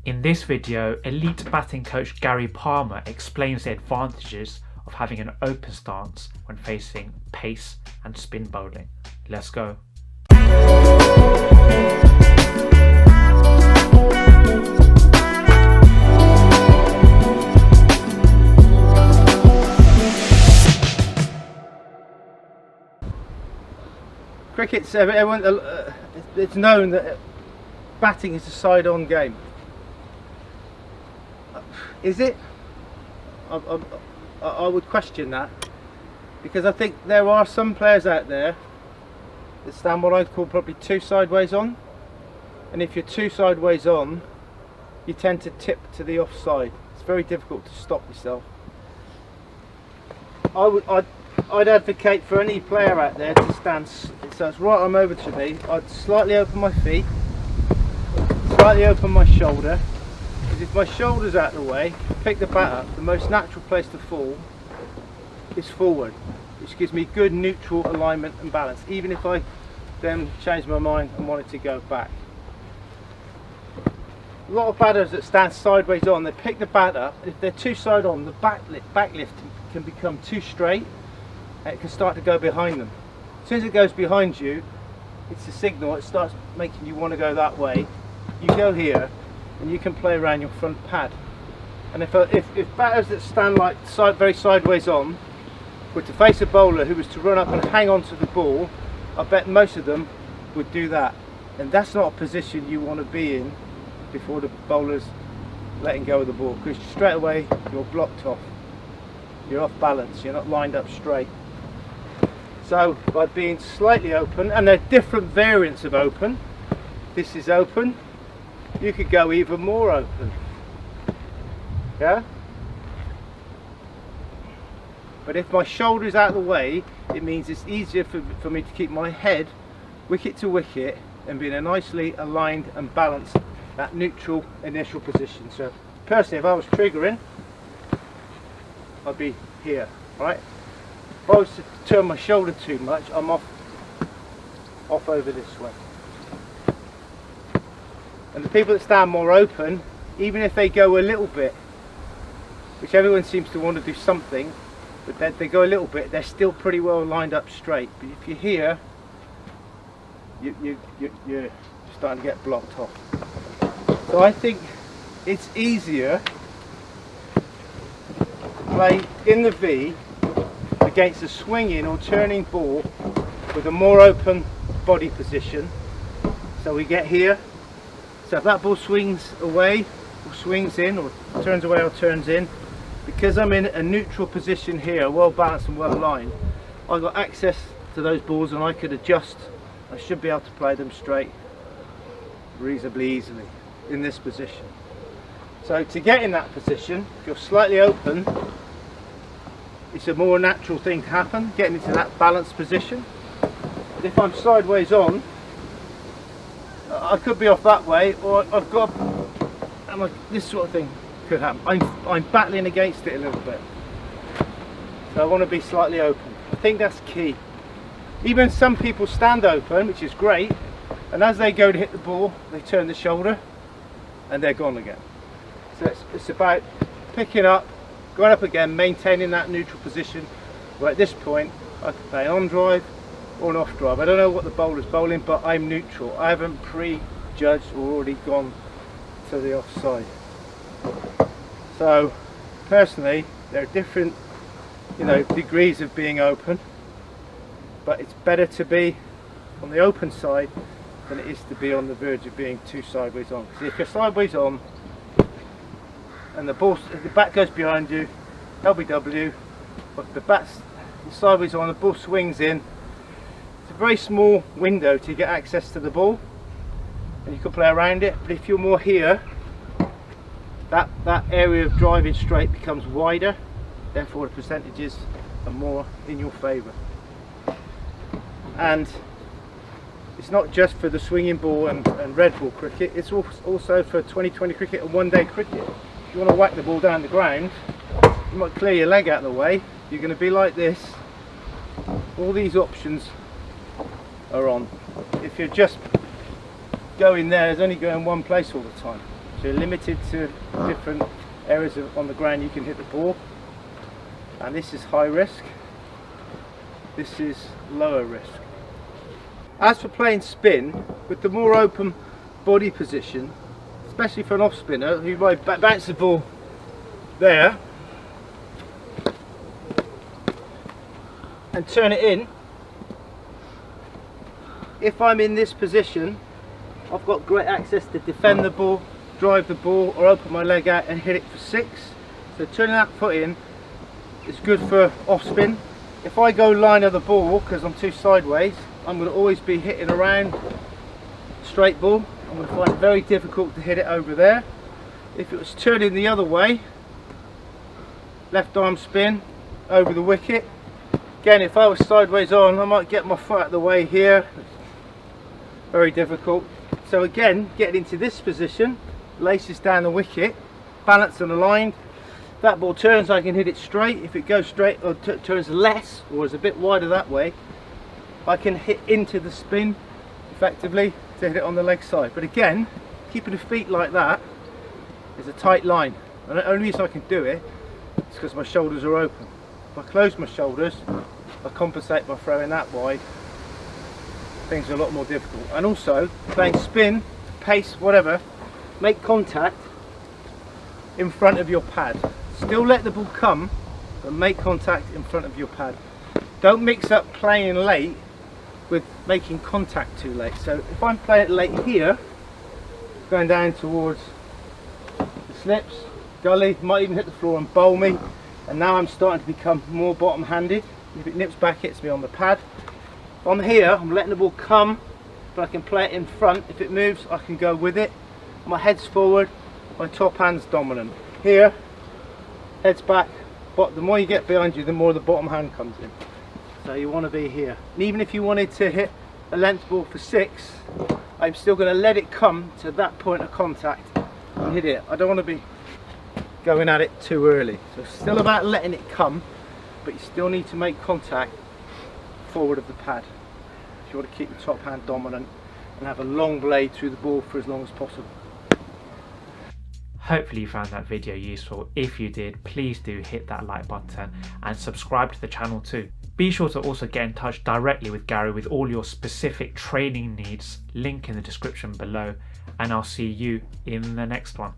In this video, elite batting coach Gary Palmer explains the advantages of having an open stance when facing pace and spin bowling. Let's go. Cricket's it's known that batting is a side-on game. Is it? I would question that, because I think there are some players out there that stand what I'd call probably two sideways on, and if you're two sideways on, you tend to tip to the offside. It's very difficult to stop yourself. I'd advocate for any player out there to stand, so it's right arm over to me. I'd slightly open my feet, slightly open my shoulder, because if my shoulder's out of the way, pick the bat up, the most natural place to fall is forward, which gives me good neutral alignment and balance, even if I then change my mind and want it to go back. A lot of batters that stand sideways on, they pick the bat up, if they're too side on, the back lift can become too straight, and it can start to go behind them. As soon as it goes behind you, it's a signal, it starts making you want to go that way. You go here and you can play around your front pad. And if batters that stand like very sideways on were to face a bowler who was to run up and hang on to the ball, I bet most of them would do that. And that's not a position you want to be in before the bowler's letting go of the ball, because straight away you're blocked off. You're off balance, you're not lined up straight. So by being slightly open, and there are different variants of open. This is open. You could go even more open. Yeah? But if my shoulder's out of the way, it means it's easier for me to keep my head wicket to wicket and be in a nicely aligned and balanced, that neutral initial position. So personally, if I was triggering, I'd be here, right? If I was to turn my shoulder too much, I'm off over this way. And the people that stand more open, even if they go a little bit, which everyone seems to want to do something, but they go a little bit, they're still pretty well lined up straight. But if you're here, you're starting to get blocked off. So I think it's easier to play in the V against a swinging or turning ball with a more open body position. So we get here. So if that ball swings away or swings in, or turns away or turns in, because I'm in a neutral position here, well balanced and well aligned, I've got access to those balls and I could adjust. I should be able to play them straight reasonably easily in this position. So to get in that position, if you're slightly open, it's a more natural thing to happen, getting into that balanced position. But if I'm sideways on, I could be off that way, or I've got, and like this sort of thing could happen. I'm battling against it a little bit. So I want to be slightly open. I think that's key. Even some people stand open, which is great, and as they go to hit the ball, they turn the shoulder and they're gone again. So it's about picking up, going up again, maintaining that neutral position, where at this point I can play an on drive or an off drive. I don't know what the bowler's bowling, but I'm neutral. I haven't prejudged or already gone to the offside. So personally, there are different degrees of being open, but it's better to be on the open side than it is to be on the verge of being too sideways on. Because if you're sideways on and the bat goes behind you, LBW, but the bat's sideways on, the ball swings in, it's a very small window to get access to the ball and you can play around it. But if you're more here, that area of driving straight becomes wider, therefore the percentages are more in your favour. And it's not just for the swinging ball and red ball cricket, it's also for 2020 cricket and one-day cricket. If you want to whack the ball down the ground, you might clear your leg out of the way, you're going to be like this. All these options are on. If you're just going there, it's only going one place all the time. So you're limited to different areas on the ground you can hit the ball. And this is high risk, this is lower risk. As for playing spin, with the more open body position, especially for an off spinner who might bounce the ball there and turn it in, if I'm in this position, I've got great access to defend the ball, drive the ball, or open my leg out and hit it for 6. So turning that foot in is good for off spin. If I go line of the ball because I'm too sideways, I'm going to always be hitting around straight ball. I'm going to find it very difficult to hit it over there. If it was turning the other way, left arm spin over the wicket. Again, if I was sideways on, I might get my foot out of the way here. Very difficult. So again, getting into this position, laces down the wicket, balanced and aligned. If that ball turns, I can hit it straight. If it goes straight or turns less, or is a bit wider that way, I can hit into the spin effectively to hit it on the leg side. But again, keeping the feet like that is a tight line. And the only reason I can do it is because my shoulders are open. If I close my shoulders, I compensate by throwing that wide. Things are a lot more difficult. And also, playing spin, pace, whatever, make contact in front of your pad. Still let the ball come, but make contact in front of your pad. Don't mix up playing late with making contact too late. So if I'm playing it late here, going down towards the slips, gully, might even hit the floor and bowl me, and now I'm starting to become more bottom handed. If it nips back, hits me on the pad. If I'm here, I'm letting the ball come, but I can play it in front. If it moves, I can go with it. My head's forward, my top hand's dominant. Here, head's back, but the more you get behind you, the more the bottom hand comes in. So you want to be here. And even if you wanted to hit a length ball for 6, I'm still going to let it come to that point of contact and hit it. I don't want to be going at it too early. So it's still about letting it come, but you still need to make contact forward of the pad if you want to keep the top hand dominant and have a long blade through the ball for as long as possible. Hopefully you found that video useful. If you did, please do hit that like button and subscribe to the channel too. Be sure to also get in touch directly with Gary with all your specific training needs, link in the description below, and I'll see you in the next one.